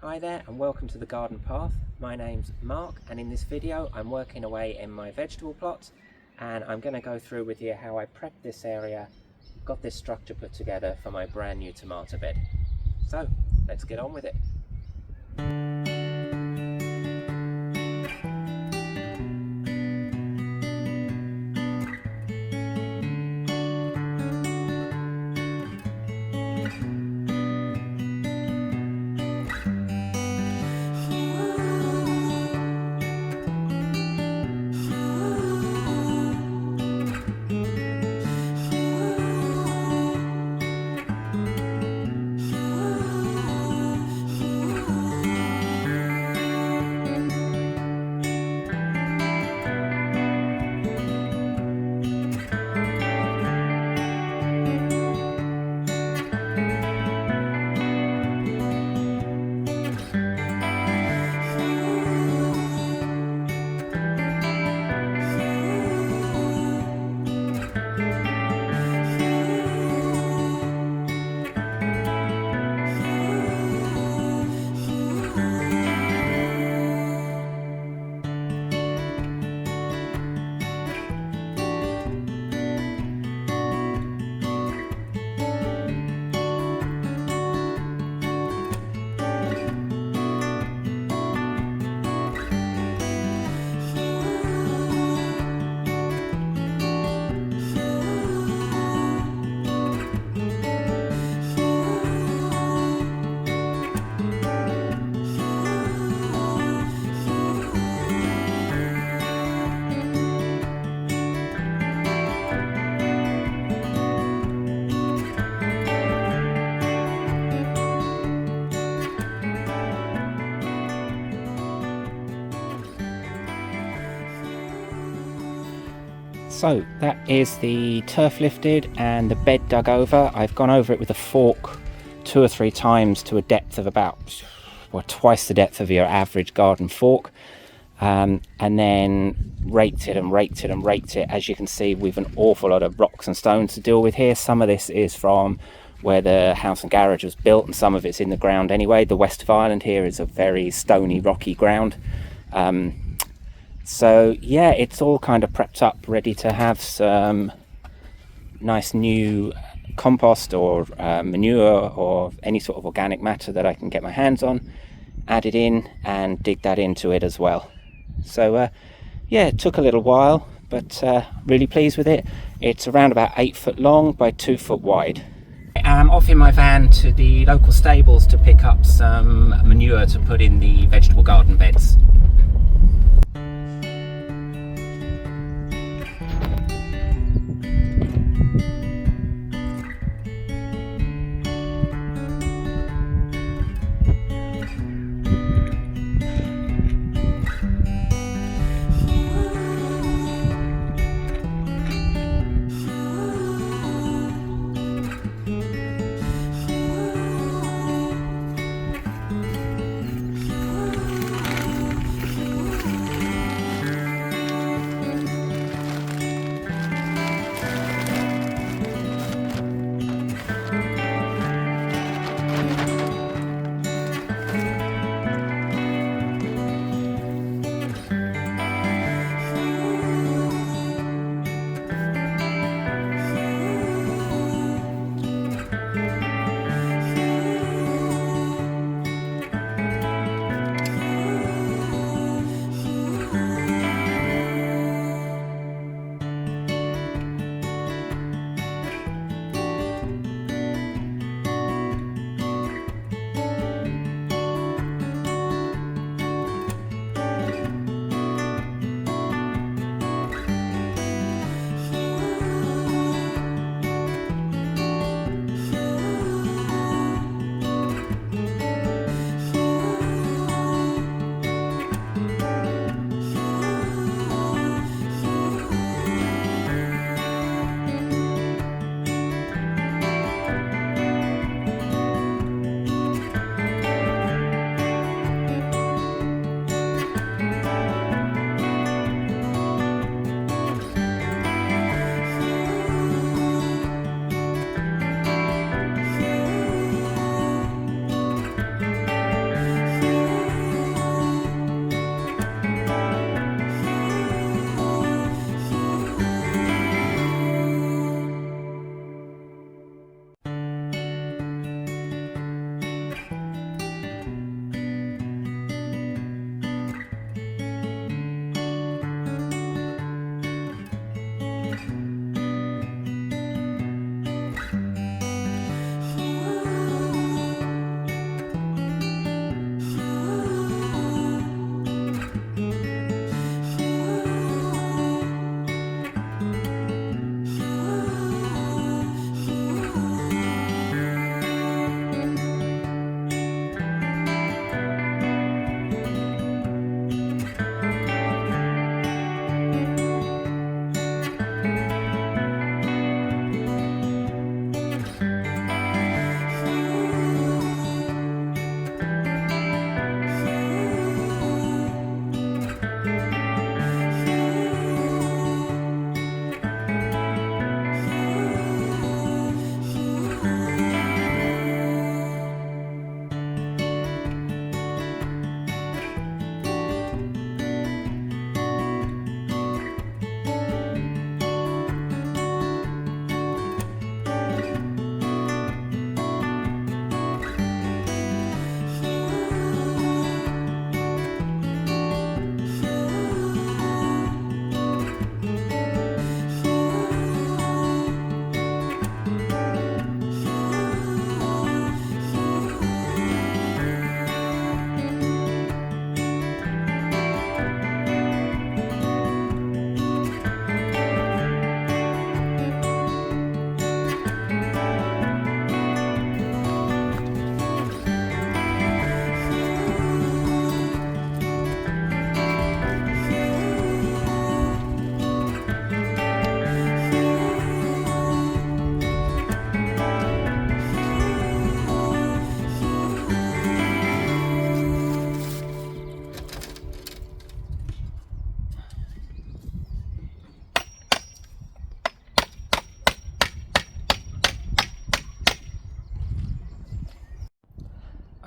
Hi there and welcome to the garden path. My name's Mark and in this video I'm working away in my vegetable plot and I'm going to go through with you how I prepped this area, got this structure put together for my brand new tomato bed. So let's get on with it. So that is the turf lifted and the bed dug over. I've gone over it with a fork 2 or 3 times to a depth of about twice the depth of your average garden fork, and then raked it and raked it and raked it. As you can see, we've an awful lot of rocks and stones to deal with here. Some of this is from where the house and garage was built and some of it's in the ground anyway. The west of Ireland here is a very stony, rocky ground. So yeah, it's all kind of prepped up, ready to have some nice new compost or manure or any sort of organic matter that I can get my hands on, add it in and dig that into it as well. So yeah, it took a little while, but really pleased with it. It's around about 8 foot long by 2 foot wide. I'm off in my van to the local stables to pick up some manure to put in the vegetable garden beds.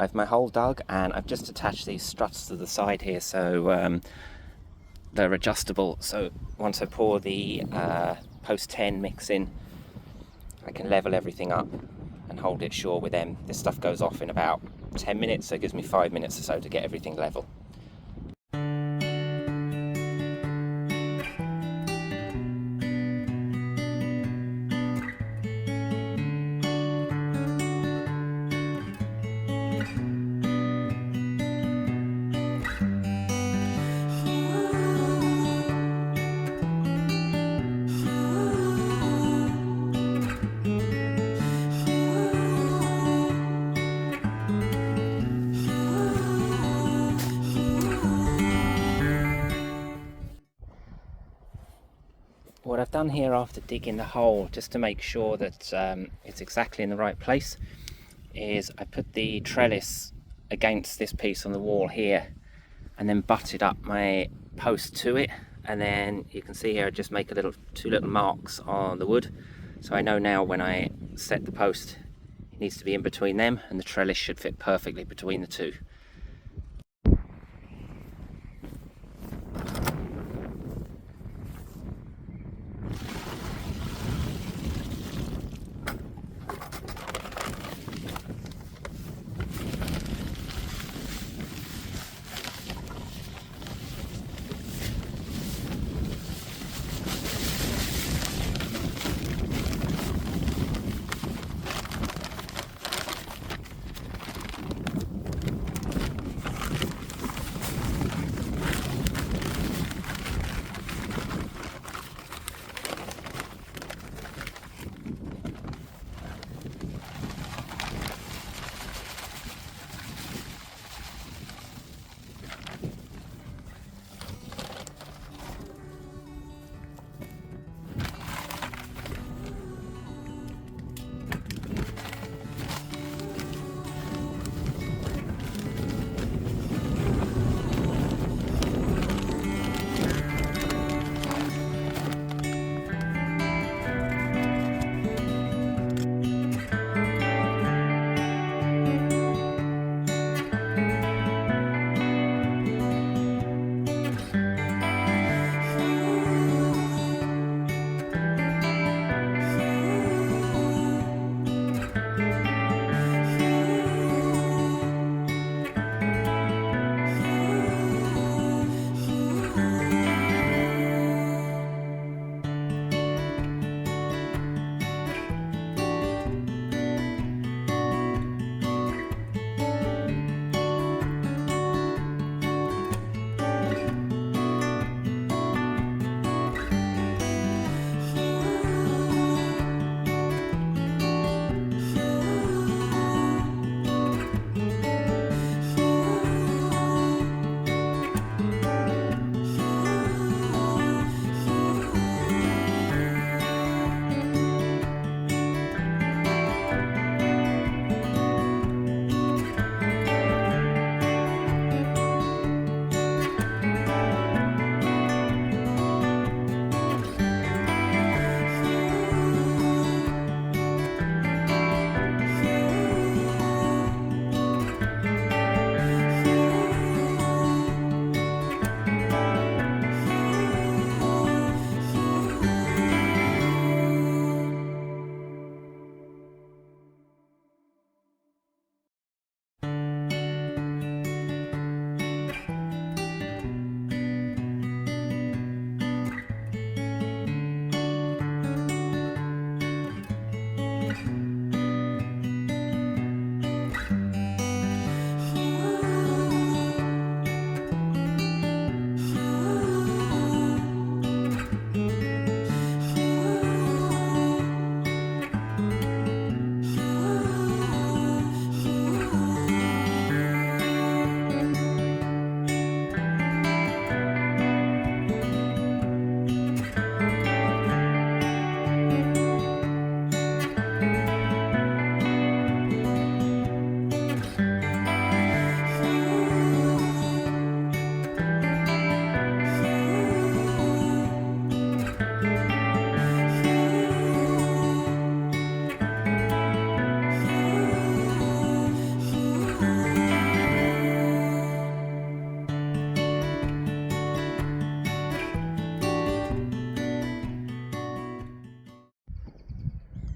I've my hole dug, and I've just attached these struts to the side here, so they're adjustable. So once I pour the post 10 mix in, I can level everything up and hold it sure with them. This stuff goes off in about 10 minutes, so it gives me 5 minutes or so to get everything level. What I've done here after digging the hole, just to make sure that it's exactly in the right place, is I put the trellis against this piece on the wall here and then butted up my post to it, and then you can see here I just make two little marks on the wood, so I know now when I set the post it needs to be in between them, and the trellis should fit perfectly between the two.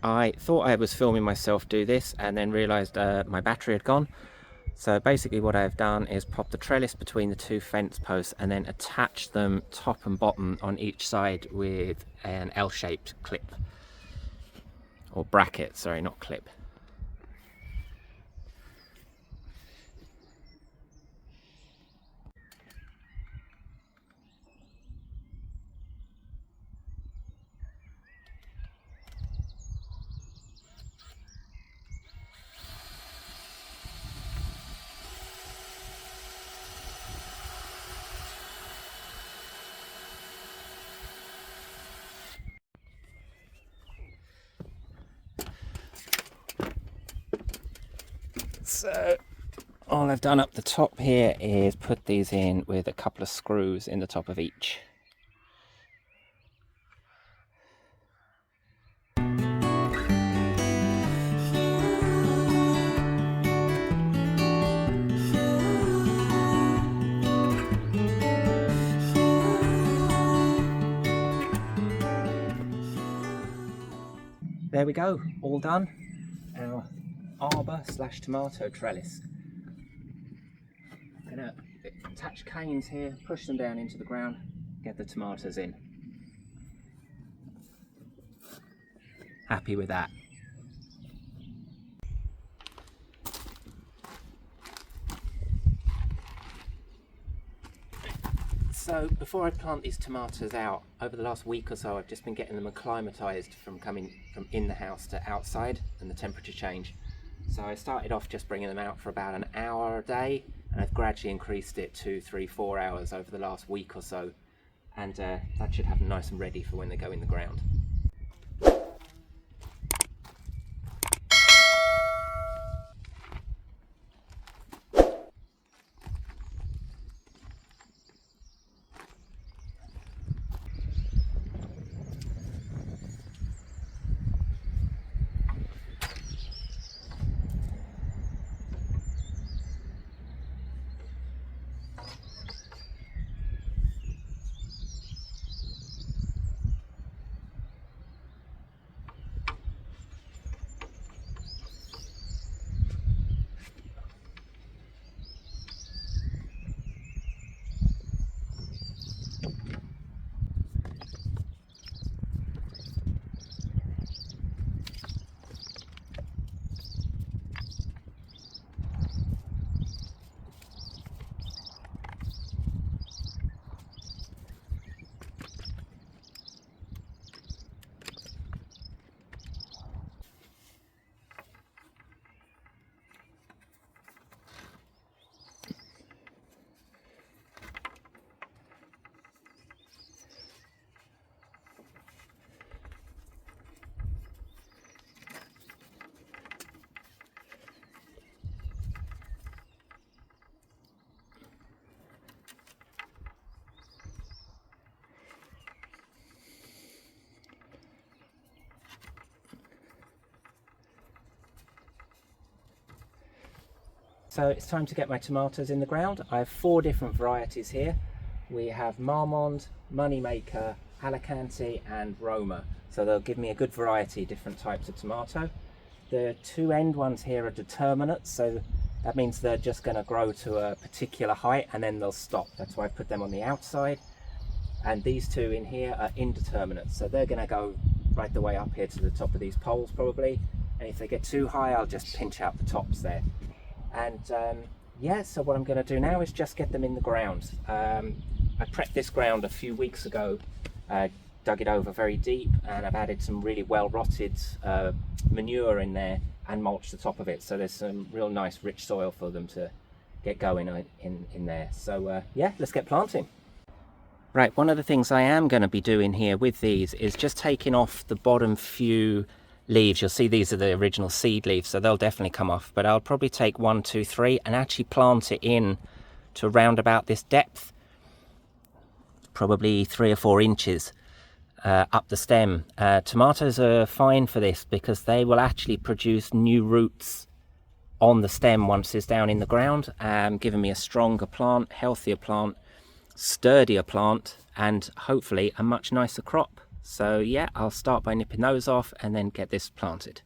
I thought I was filming myself do this and then realised my battery had gone. So basically what I've done is pop the trellis between the two fence posts and then attach them top and bottom on each side with an L-shaped clip. Or bracket, sorry, not clip. So all I've done up the top here is put these in with a couple of screws in the top of each. There we go, all done. Our arbor / tomato trellis. I'm gonna attach canes here, push them down into the ground, get the tomatoes in. Happy with that. So before I plant these tomatoes out, over the last week or so I've just been getting them acclimatized from coming from in the house to outside and the temperature change. So I started off just bringing them out for about an hour a day, and I've gradually increased it to 3, 4 hours over the last week or so, and that should have them nice and ready for when they go in the ground. So it's time to get my tomatoes in the ground. I have 4 different varieties here. We have Marmande, Moneymaker, Alicante and Roma. So they'll give me a good variety of different types of tomato. The 2 end ones here are determinates, so that means they're just going to grow to a particular height and then they'll stop. That's why I put them on the outside. And these 2 in here are indeterminates, so they're going to go right the way up here to the top of these poles probably. And if they get too high, I'll just pinch out the tops there. And yeah, so what I'm going to do now is just get them in the ground. I prepped this ground a few weeks ago, dug it over very deep, and I've added some really well rotted manure in there and mulched the top of it, so there's some real nice rich soil for them to get going in there. So yeah, let's get planting. Right, one of the things I am going to be doing here with these is just taking off the bottom few leaves. You'll see these are the original seed leaves, so they'll definitely come off, but I'll probably take 1, 2, 3 and actually plant it in to around about this depth, probably 3 or 4 inches up the stem. Tomatoes are fine for this because they will actually produce new roots on the stem once it's down in the ground, giving me a stronger plant, healthier plant, sturdier plant, and hopefully a much nicer crop. So yeah, I'll start by nipping those off and then get this planted.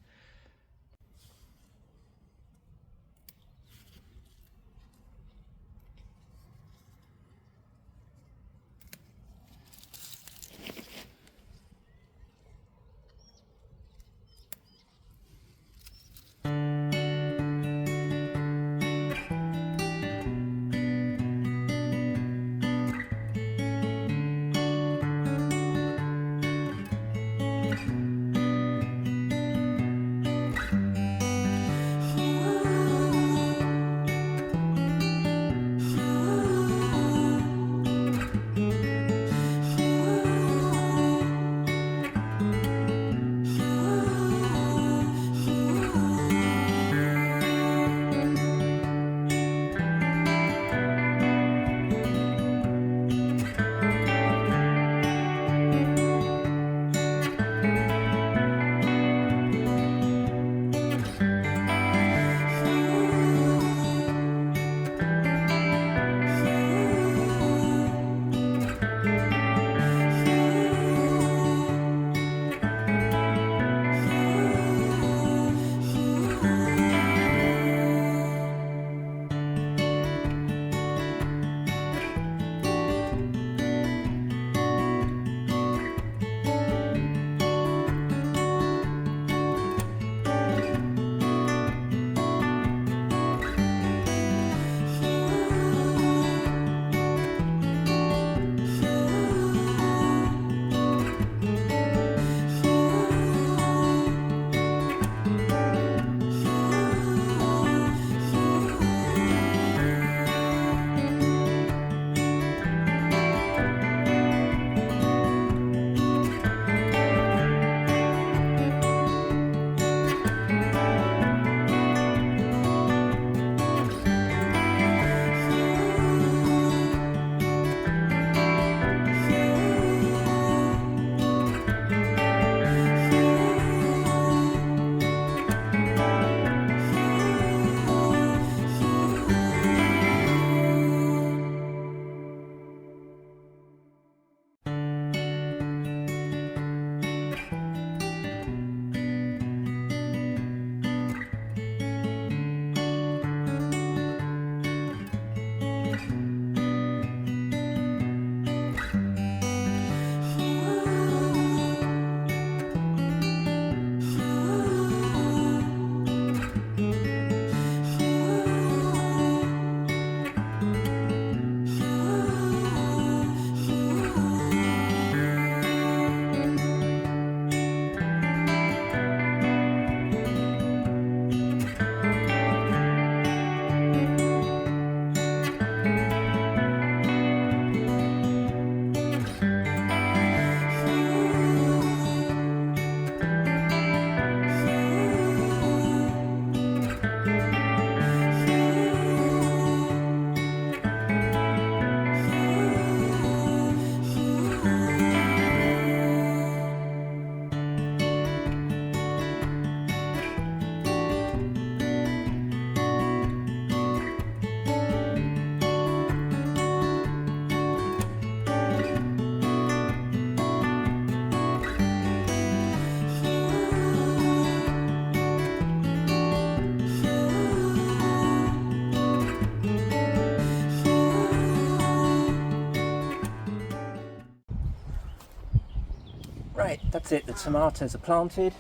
Right, that's it. The tomatoes are planted,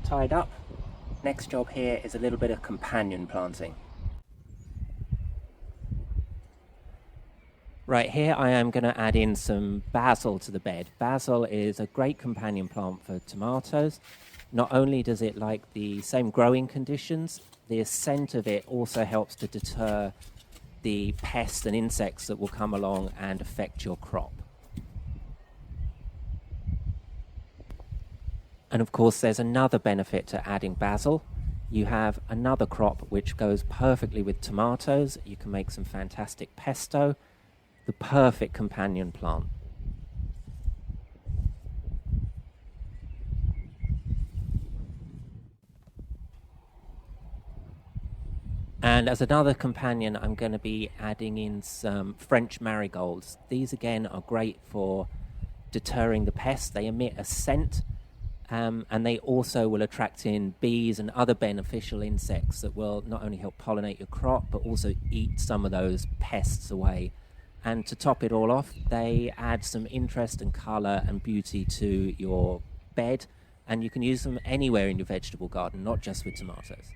tied up. Next job here is a little bit of companion planting. Right, here I am going to add in some basil to the bed. Basil is a great companion plant for tomatoes. Not only does it like the same growing conditions, the scent of it also helps to deter the pests and insects that will come along and affect your crop. And of course, there's another benefit to adding basil. You have another crop which goes perfectly with tomatoes. You can make some fantastic pesto, the perfect companion plant. And as another companion, I'm going to be adding in some French marigolds. These again are great for deterring the pests. They emit a scent, and they also will attract in bees and other beneficial insects that will not only help pollinate your crop, but also eat some of those pests away. And to top it all off, they add some interest and colour and beauty to your bed, and you can use them anywhere in your vegetable garden, not just with tomatoes.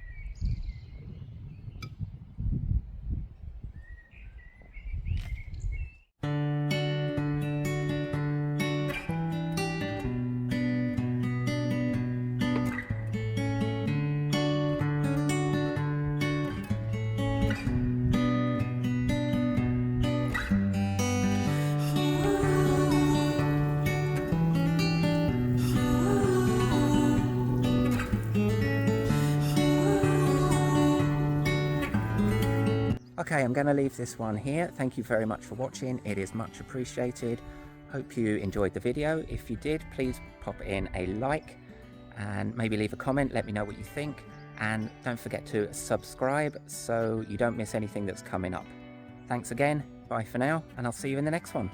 Okay, I'm going to leave this one here. Thank you very much for watching. It is much appreciated. Hope you enjoyed the video. If you did, please pop in a like and maybe leave a comment. Let me know what you think. And don't forget to subscribe so you don't miss anything that's coming up. Thanks again. Bye for now, and I'll see you in the next one.